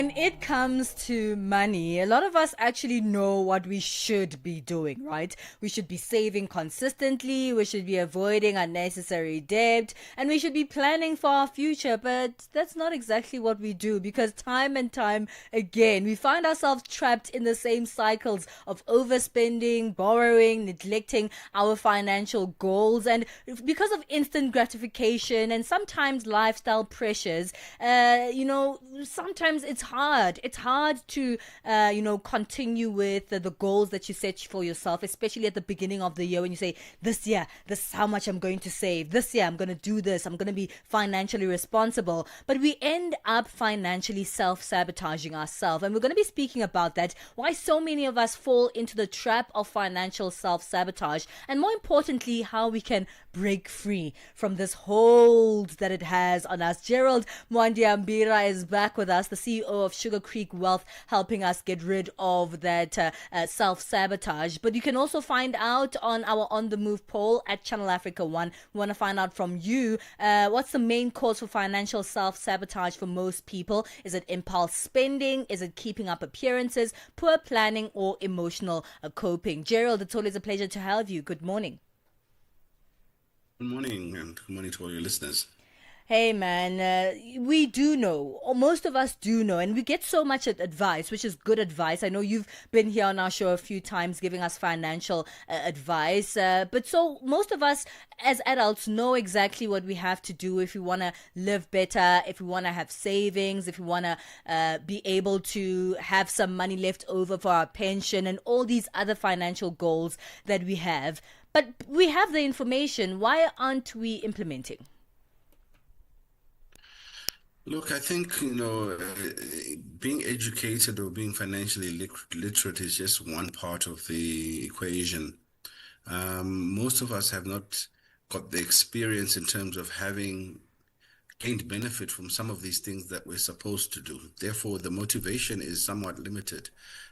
When it comes to money, a lot of us actually know what we should be doing, right? We should be saving consistently, we should be avoiding unnecessary debt, and we should be planning for our future. But that's not exactly what we do, because time and time again, we find ourselves trapped in the same cycles of overspending, borrowing, neglecting our financial goals. And because of instant gratification and sometimes lifestyle pressures, sometimes it's hard. It's hard to, continue with the goals that you set for yourself, especially at the beginning of the year when you say, this year, this is how much I'm going to save. This year, I'm going to do this. I'm going to be financially responsible. But we end up financially self-sabotaging ourselves. And we're going to be speaking about that, why so many of us fall into the trap of financial self-sabotage, and more importantly, how we can break free from this hold that it has on us. Gerald Mwandiambira is back with us, the CEO of Sugar Creek Wealth, helping us get rid of that self-sabotage. But you can also find out on our On The Move poll at Channel Africa 1. We want to find out from you, what's the main cause for financial self-sabotage for most people? Is it impulse spending? Is it keeping up appearances, poor planning, or emotional coping? Gerald, it's always a pleasure to have you. Good morning. Good morning, and good morning to all your listeners. Hey man, we do know, or most of us do know, and we get so much advice, which is good advice. I know you've been here on our show a few times giving us financial advice, but so most of us as adults know exactly what we have to do if we want to live better, if we want to have savings, if we want to be able to have some money left over for our pension and all these other financial goals that we have. But we have the information. Why aren't we implementing? Look, I think, being educated or being financially literate is just one part of the equation. Most of us have not got the experience in terms of having gained benefit from some of these things that we're supposed to do. Therefore, the motivation is somewhat limited.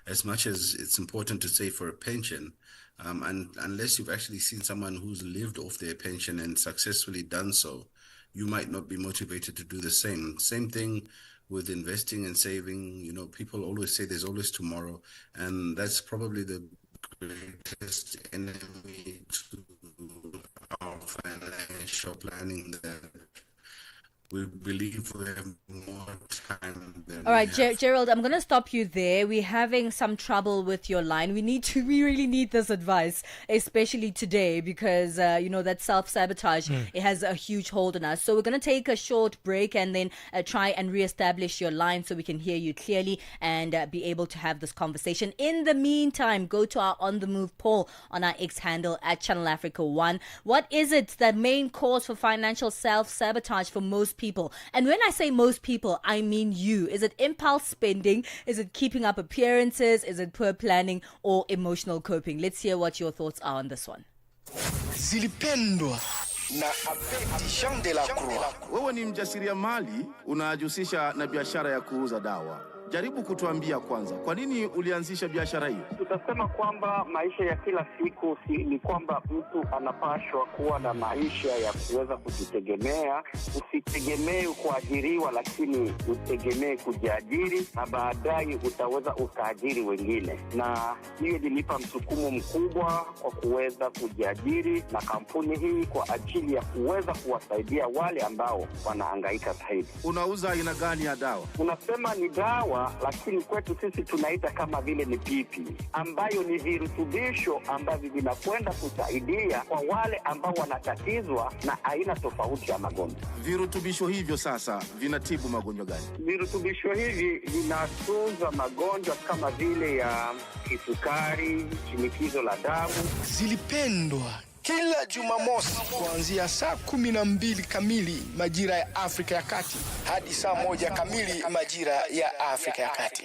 As much as it's important to save for a pension, and unless you've actually seen someone who's lived off their pension and successfully done so, you might not be motivated to do the same. Same thing with investing and saving. People always say there's always tomorrow, and that's probably the greatest enemy to our financial planning, that we believe we have more time than all right, Gerald, I'm going to stop you there. We're having some trouble with your line. We really need this advice, especially today, because, that self-sabotage, it has a huge hold on us. So we're going to take a short break and then try and reestablish your line so we can hear you clearly and be able to have this conversation. In the meantime, go to our On The Move poll on our X handle at Channel Africa 1. What is it that main cause for financial self-sabotage for most people? And when I say most people, I mean you. Is it impulse spending? Is it keeping up appearances? Is it poor planning or emotional coping? Let's hear what your thoughts are on this one. Zilipendwa na Abedi Jean de la Croix. Wewe ni mjasiriamali, unajihusisha na biashara ya kuuza dawa. Jaribu kutuambia kwanza, kwa nini ulianzisha biashara hiyo? Tutasema kwamba maisha ya kila siku ni kwamba mtu anapashwa kuwa na maisha ya kuweza kujitegemea. Usitegemee kuajiriwa, lakini utegemee kujiajiri, na baadaye utaweza ukaajiri wengine. Na hiyo ilinipa msukumo mkubwa kwa kuweza kujiajiri na kampuni hii kwa ajili ya kuweza kuwasaidia wale ambao wanahangaika zaidi. Unauza aina gani ya dawa? Unasema ni dawa, lakini kwetu sisi tunaita kama vile ni pipi, ambayo ni virutubisho ambavyo vinakwenda kusaidia kwa wale ambao wanatatizwa na aina tofauti ya magonjwa. Virutubisho hivyo sasa vinatibu magonjwa gani? Virutubisho hivi vinatunza magonjwa kama vile ya kisukari, shinikizo la damu. Zilipendwa kila Jumamosi kuanzia saa 12 kamili majira ya Afrika ya Kati hadi saa 1 kamili majira ya Afrika ya Kati.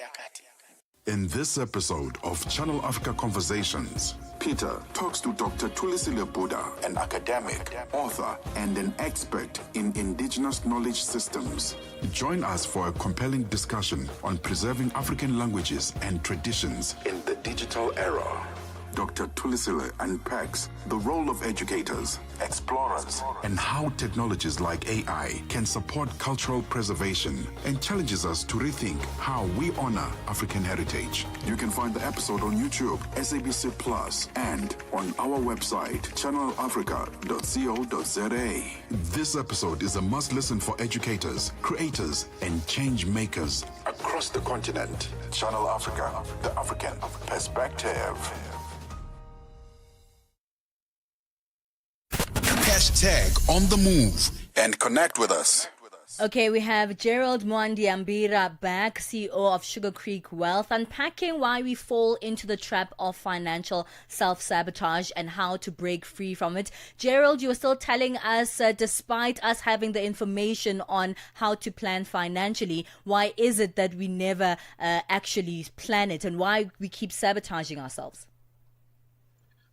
In this episode of Channel Africa Conversations, Peter talks to Dr. Thulisile Buda, an academic, author, and an expert in indigenous knowledge systems. Join us for a compelling discussion on preserving African languages and traditions in the digital era. Dr. Tulisile unpacks the role of educators, explorers, and how technologies like AI can support cultural preservation, and challenges us to rethink how we honor African heritage. You can find the episode on YouTube, SABC Plus, and on our website, channelafrica.co.za. This episode is a must-listen for educators, creators, and change makers across the continent. Channel Africa, the African perspective. Hashtag on the move and connect with us. Okay, we have Gerald Mwandiambira back, CEO of Sugar Creek Wealth, unpacking why we fall into the trap of financial self-sabotage and how to break free from it. Gerald, you were still telling us, despite us having the information on how to plan financially, why is it that we never actually plan it, and why we keep sabotaging ourselves?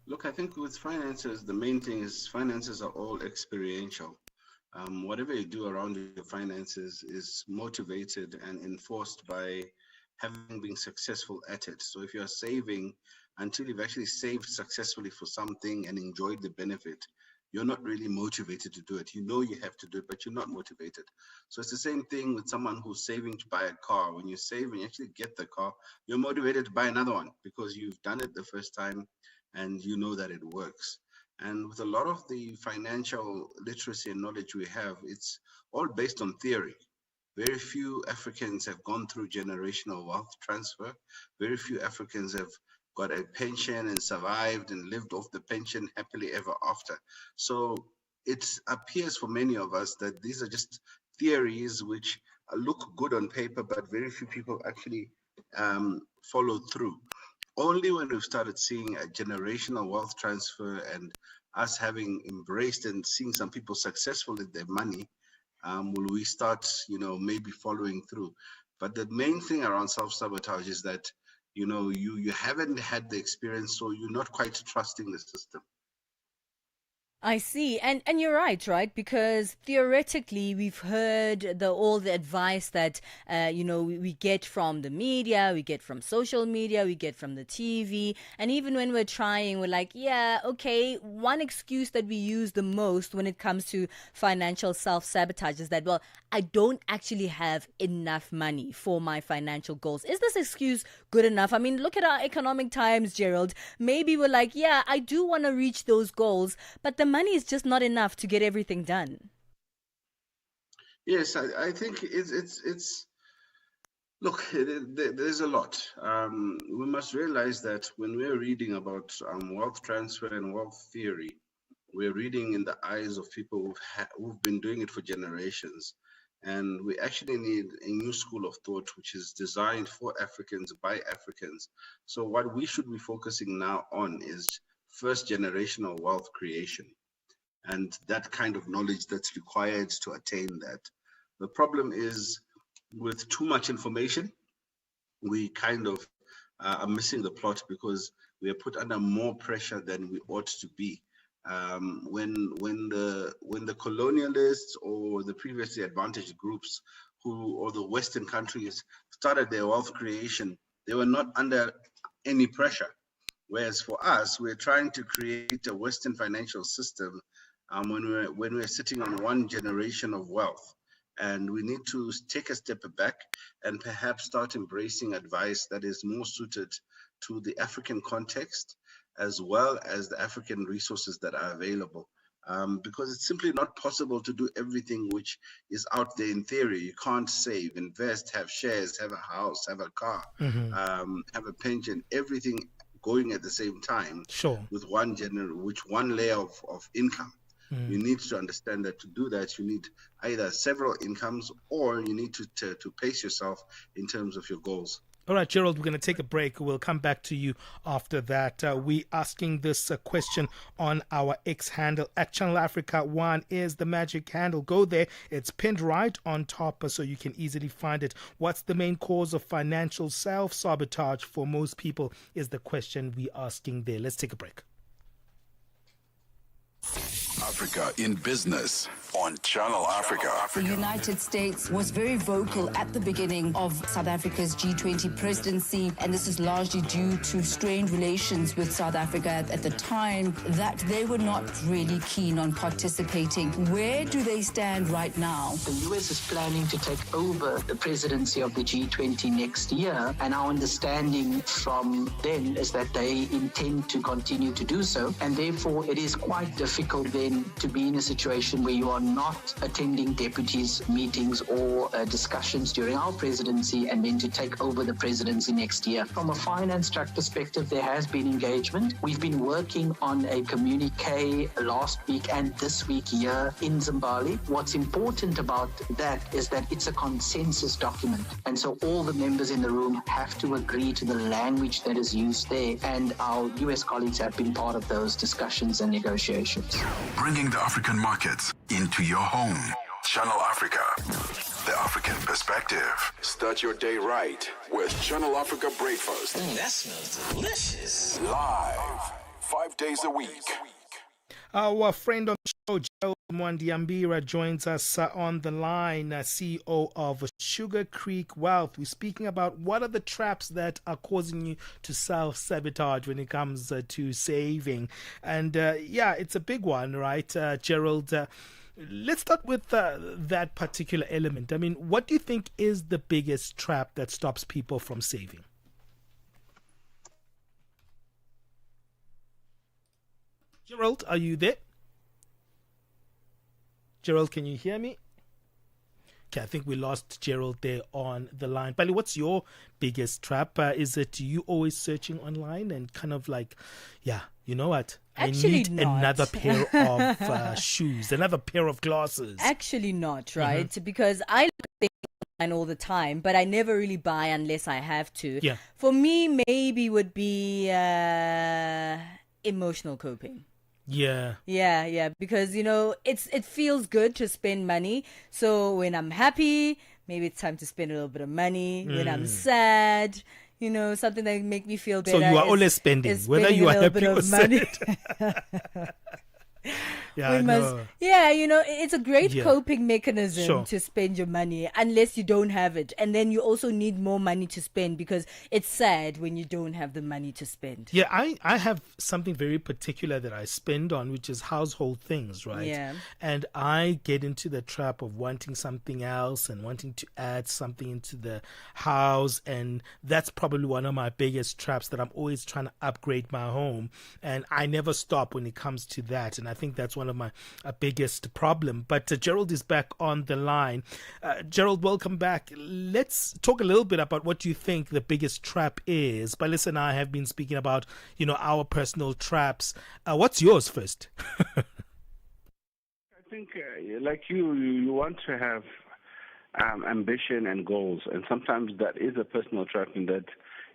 Look, I think with finances, the main thing is finances are all experiential. Whatever you do around your finances is motivated and enforced by having been successful at it. So if you're saving until you've actually saved successfully for something and enjoyed the benefit, you're not really motivated to do it. You know you have to do it, but you're not motivated. So it's the same thing with someone who's saving to buy a car. When you save and you actually get the car, you're motivated to buy another one because you've done it the first time and you know that it works. And with a lot of the financial literacy and knowledge we have, it's all based on theory. Very few Africans have gone through generational wealth transfer. Very few Africans have got a pension and survived and lived off the pension happily ever after. So it appears for many of us that these are just theories which look good on paper, but very few people actually follow through. Only when we've started seeing a generational wealth transfer and us having embraced and seeing some people successful with their money, will we start, maybe following through. But the main thing around self-sabotage is that, you haven't had the experience, so you're not quite trusting the system. I see. And you're right? Because theoretically, we've heard all the advice that, we get from the media, we get from social media, we get from the TV. And even when we're trying, we're like, yeah, okay, one excuse that we use the most when it comes to financial self-sabotage is that, well, I don't actually have enough money for my financial goals. Is this excuse good enough? I mean, look at our economic times, Gerald. Maybe we're like, yeah, I do want to reach those goals, but the money is just not enough to get everything done. Yes, I think it's look, there's a lot. We must realize that when we're reading about wealth transfer and wealth theory, we're reading in the eyes of people who've been doing it for generations. And we actually need a new school of thought which is designed for Africans by Africans. So what we should be focusing now on is first generational wealth creation and that kind of knowledge that's required to attain that. The problem is with too much information, we kind of are missing the plot because we are put under more pressure than we ought to be. When the colonialists or the previously advantaged groups or the Western countries started their wealth creation, they were not under any pressure. Whereas for us, we're trying to create a Western financial system when we're sitting on one generation of wealth. And we need to take a step back and perhaps start embracing advice that is more suited to the African context, as well as the African resources that are available. Because it's simply not possible to do everything which is out there in theory. You can't save, invest, have shares, have a house, have a car, have a pension, everything going at the same time. Sure. With one layer of income. You need to understand that to do that, you need either several incomes or you need to pace yourself in terms of your goals. All right, Gerald, we're going to take a break. We'll come back to you after that. We're asking this question on our X handle at Channel Africa 1 is the magic handle. Go there. It's pinned right on top so you can easily find it. What's the main cause of financial self-sabotage for most people is the question we're asking there. Let's take a break. Africa in business on Channel Africa. The United States was very vocal at the beginning of South Africa's G20 presidency, and this is largely due to strained relations with South Africa at the time, that they were not really keen on participating. Where do they stand right now? The U.S. is planning to take over the presidency of the G20 next year, and our understanding from then is that they intend to continue to do so, and therefore it is quite difficult then to be in a situation where you are not attending deputies' meetings or discussions during our presidency and then to take over the presidency next year. From a finance track perspective, there has been engagement. We've been working on a communique last week and this week here in Zimbabwe. What's important about that is that it's a consensus document. And so all the members in the room have to agree to the language that is used there. And our US colleagues have been part of those discussions and negotiations. Bringing the African markets into your home. Channel Africa, the African perspective. Start your day right with Channel Africa Breakfast. That smells delicious. Live, 5 days a week. Our friend on the show, Gerald Mwandiambira, joins us on the line, CEO of Sugar Creek Wealth. We're speaking about what are the traps that are causing you to self-sabotage when it comes to saving. And it's a big one, right, Gerald? Let's start with that particular element. I mean, what do you think is the biggest trap that stops people from saving? Gerald, are you there? Gerald, can you hear me? Okay, I think we lost Gerald there on the line. Pali, what's your biggest trap? Is it you always searching online and kind of like, you know what? Actually, I need not. another pair of shoes, another pair of glasses. Actually not, right? Because I look at things online all the time, but I never really buy unless I have to. Yeah. For me, maybe would be emotional coping. Yeah, because it feels good to spend money. So when I'm happy, maybe it's time to spend a little bit of money. When I'm sad, something that make me feel better. So you are always spending, whether you are happy or sad. It's a great coping mechanism to spend your money, unless you don't have it. And then you also need more money to spend because it's sad when you don't have the money to spend. Yeah, I have something very particular that I spend on, which is household things, right? Yeah. And I get into the trap of wanting something else and wanting to add something into the house. And that's probably one of my biggest traps, that I'm always trying to upgrade my home. And I never stop when it comes to that. And I think that's one of my biggest problem. But Gerald is back on the line. Gerald, welcome back. Let's talk a little bit about what you think the biggest trap is. Palesa and I have been speaking about, our personal traps. What's yours first? I think, like you want to have ambition and goals, and sometimes that is a personal trap in that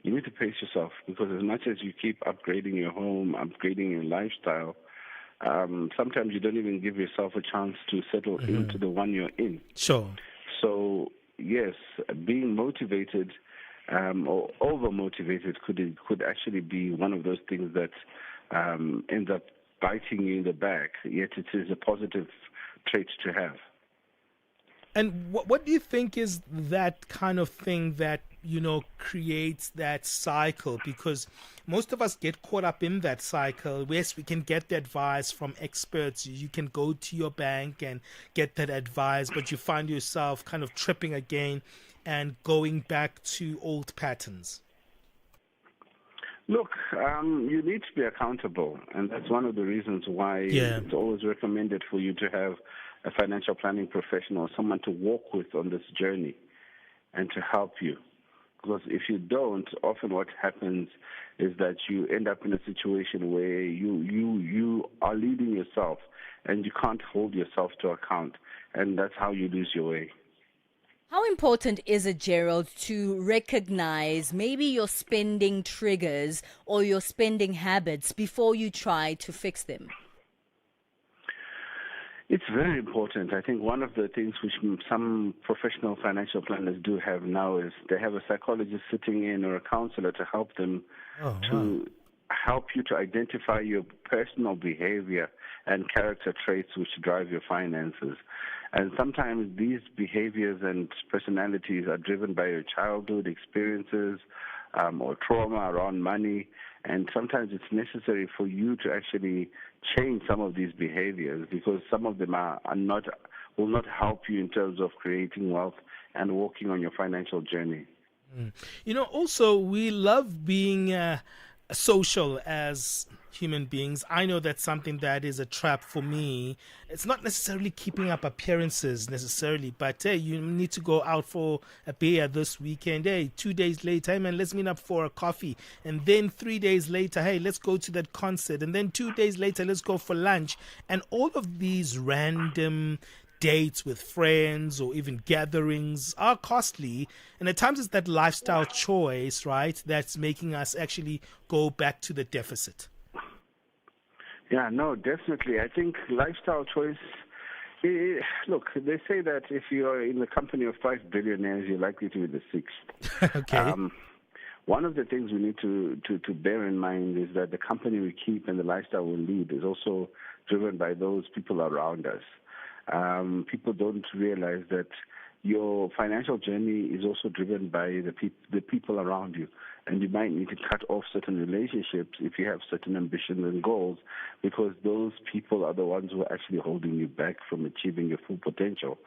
you need to pace yourself, because as much as you keep upgrading your home, upgrading your lifestyle, sometimes you don't even give yourself a chance to settle into the one you're in. Sure. So, yes, being motivated or over-motivated could actually be one of those things that ends up biting you in the back, yet it is a positive trait to have. And what do you think is that kind of thing that, creates that cycle? Because most of us get caught up in that cycle. Yes, we can get the advice from experts. You can go to your bank and get that advice, but you find yourself kind of tripping again and going back to old patterns. Look, you need to be accountable, and that's one of the reasons why it's always recommended for you to have a financial planning professional, someone to walk with on this journey and to help you. Because if you don't, often what happens is that you end up in a situation where you are leading yourself and you can't hold yourself to account, and that's how you lose your way. How important is it, Gerald, to recognize maybe your spending triggers or your spending habits before you try to fix them? It's very important. I think one of the things which some professional financial planners do have now is they have a psychologist sitting in or a counselor to help them help you to identify your personal behavior and character traits which drive your finances. And sometimes these behaviors and personalities are driven by your childhood experiences or trauma around money. And sometimes it's necessary for you to actually change some of these behaviors, because some of them will not help you in terms of creating wealth and walking on your financial journey. Also, we love being social as human beings. I know that's something that is a trap for me. It's not necessarily keeping up appearances necessarily, but hey, you need to go out for a beer this weekend. Hey, 2 days later, hey man, let's meet up for a coffee. And then 3 days later, hey, let's go to that concert. And then 2 days later, let's go for lunch. And all of these random dates with friends or even gatherings are costly, and at times it's that lifestyle choice, right, that's making us actually go back to the deficit. Yeah, no, definitely. I think lifestyle choice, look, they say that if you are in the company of 5 billionaires, you're likely to be the sixth. Okay. One of the things we need to bear in mind is that the company we keep and the lifestyle we lead is also driven by those people around us. People don't realize that your financial journey is also driven by the people around you. And you might need to cut off certain relationships if you have certain ambitions and goals, because those people are the ones who are actually holding you back from achieving your full potential.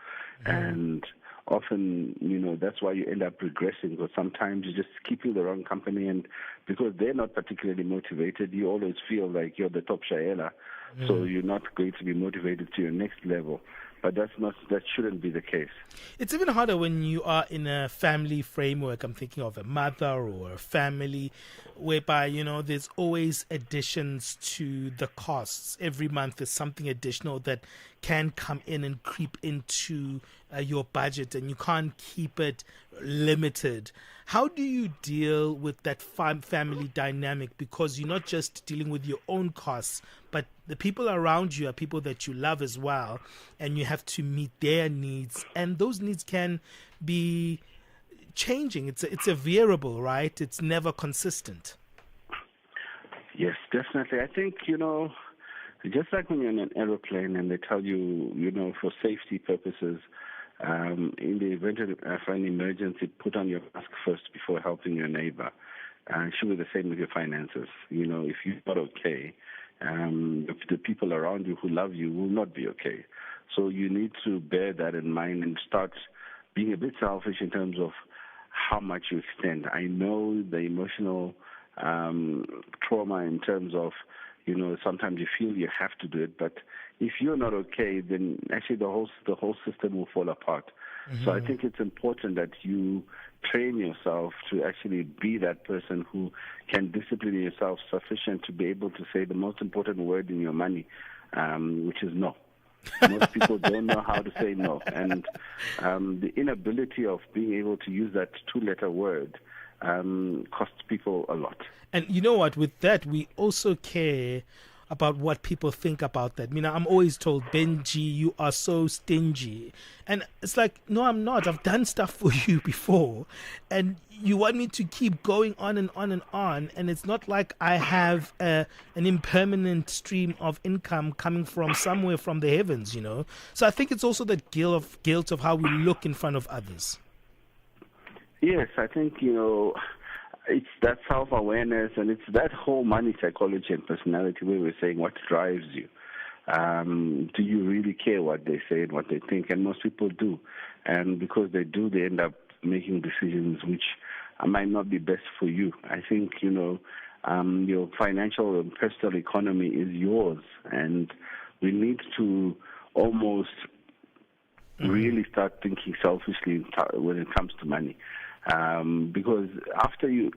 And often, that's why you end up regressing, because sometimes you're just keeping the wrong company, and because they're not particularly motivated, you always feel like you're the top shayela, so you're not going to be motivated to your next level. But that shouldn't be the case. It's even harder when you are in a family framework. I'm thinking of a mother or a family whereby, there's always additions to the costs. Every month there's something additional that can come in and creep into your budget, and you can't keep it limited. How do you deal with that family dynamic? Because you're not just dealing with your own costs, but the people around you are people that you love as well, and you have to meet their needs, and those needs can be changing. It's a variable, right? It's never consistent. Yes, definitely. I think, just like when you're in an aeroplane and they tell you, for safety purposes, in the event of an emergency, put on your mask first before helping your neighbor. It should be the same with your finances. If you're not okay, the people around you who love you will not be okay. So you need to bear that in mind and start being a bit selfish in terms of how much you extend. I know the emotional trauma in terms of, sometimes you feel you have to do it, but if you're not okay, then actually the whole system will fall apart. So I think it's important that you train yourself to actually be that person who can discipline yourself sufficient to be able to say the most important word in your money, which is no. Most people don't know how to say no. And the inability of being able to use that 2-letter word costs people a lot. And you know what? With that, we also care about what people think about that. I'm always told, Benji, you are so stingy. And it's like, no, I'm not. I've done stuff for you before. And you want me to keep going on and on and on. And it's not like I have an impermanent stream of income coming from somewhere from the heavens, So I think it's also that guilt of how we look in front of others. Yes, I think, it's that self-awareness, and it's that whole money psychology and personality where we're saying what drives you. Do you really care what they say and what they think? And most people do. And because they do, they end up making decisions which might not be best for you. I think, your financial and personal economy is yours, and we need to almost really start thinking selfishly when it comes to money. Because after you've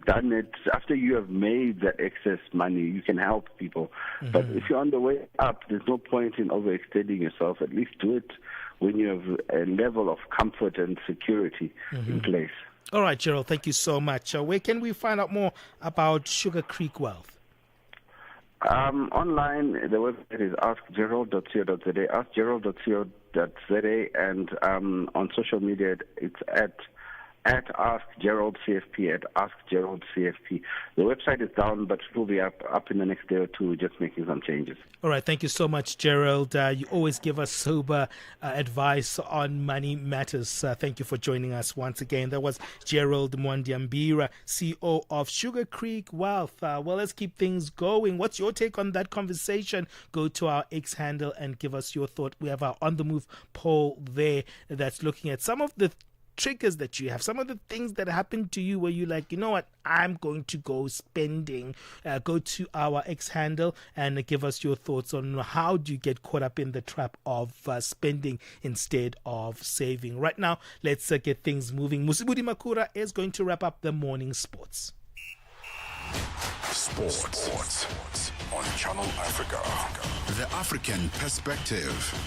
done it, after you have made that excess money, you can help people. But if you're on the way up, there's no point in overextending yourself. At least do it when you have a level of comfort and security in place. All right, Gerald, thank you so much. Where can we find out more about Sugar Creek Wealth? Online, the website is askgerald.co.za, askgerald.co.za, and on social media, it's at at Ask Gerald CFP, at Ask Gerald CFP. The website is down, but it will be up in the next day or two, just making some changes. All right, thank you so much, Gerald. You always give us sober advice on money matters. Thank you for joining us once again. That was Gerald Mwandiambira, CEO of Sugar Creek Wealth. Well, let's keep things going. What's your take on that conversation? Go to our X handle and give us your thought. We have our On The Move poll there that's looking at some of the triggers that you have, some of the things that happen to you where you're like, you know what, I'm going to go spending. Go to our X handle and give us your thoughts on how do you get caught up in the trap of spending instead of saving. Right now, let's get things moving. Musibudi Makura is going to wrap up the morning sports. Sports on Channel Africa. The African perspective.